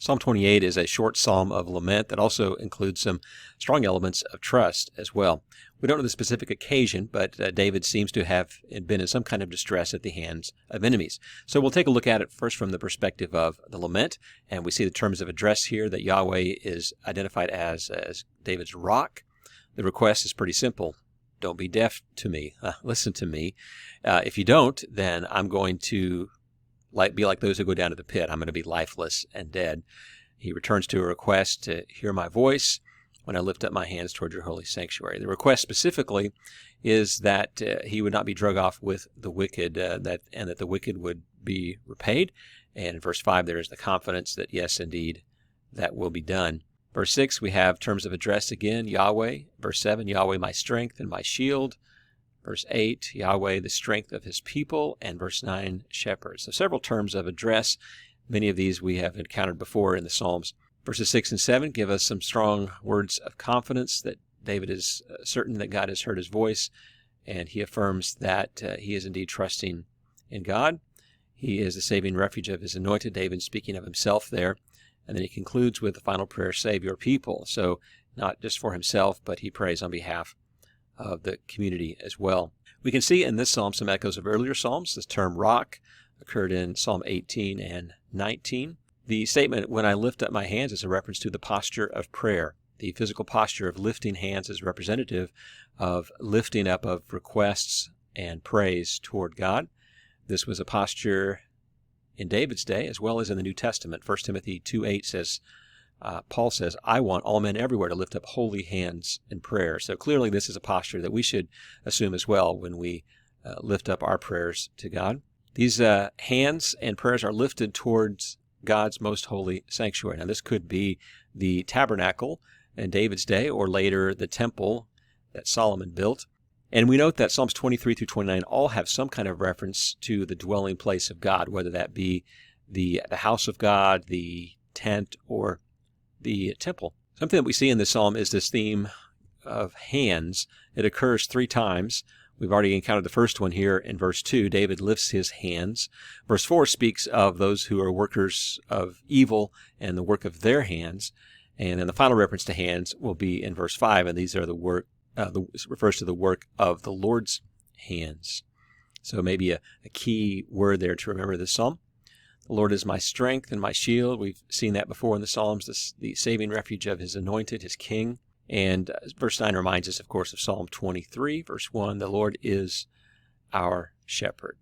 Psalm 28 is a short psalm of lament that also includes some strong elements of trust as well. We don't know the specific occasion, but David seems to have been in some kind of distress at the hands of enemies. So we'll take a look at it first from the perspective of the lament, and we see the terms of address here that Yahweh is identified as David's rock. The request is pretty simple. Don't be deaf to me. Listen to me. If you don't, then I'm going to be like those who go down to the pit. I'm going to be lifeless and dead. He returns to a request to hear my voice when I lift up my hands toward your holy sanctuary. The request specifically is that he would not be drug off with the wicked, and that the wicked would be repaid. And in verse 5, there is the confidence that, yes, indeed, that will be done. Verse 6, we have terms of address again, Yahweh. Verse 7, Yahweh, my strength and my shield. Verse 8, Yahweh, the strength of his people. And verse 9, shepherd. So several terms of address. Many of these we have encountered before in the Psalms. Verses 6 and 7 give us some strong words of confidence that David is certain that God has heard his voice, and he affirms that he is indeed trusting in God. He is the saving refuge of his anointed, David speaking of himself there. And then he concludes with the final prayer, save your people. So not just for himself, but he prays on behalf of the community as well. We can see in this psalm some echoes of earlier psalms. This term rock occurred in Psalm 18 and 19. The statement, when I lift up my hands, is a reference to the posture of prayer. The physical posture of lifting hands is representative of lifting up of requests and praise toward God. This was a posture in David's day as well as in the New Testament. 1 Timothy 2:8 says, Paul says, I want all men everywhere to lift up holy hands in prayer. So clearly this is a posture that we should assume as well when we lift up our prayers to God. These hands and prayers are lifted towards God's most holy sanctuary. Now this could be the tabernacle in David's day or later the temple that Solomon built. And we note that Psalms 23 through 29 all have some kind of reference to the dwelling place of God, whether that be the house of God, the tent, or the temple. Something that we see in this psalm is this theme of hands. It occurs 3 times. We've already encountered the first one here in verse 2. David lifts his hands. Verse 4 speaks of those who are workers of evil and the work of their hands. And then the final reference to hands will be in verse 5, and these are refers to the work of the Lord's hands. So maybe a key word there to remember this psalm. The Lord is my strength and my shield. We've seen that before in the Psalms, the saving refuge of his anointed, his king. And verse 9 reminds us, of course, of Psalm 23, verse 1, the Lord is our shepherd.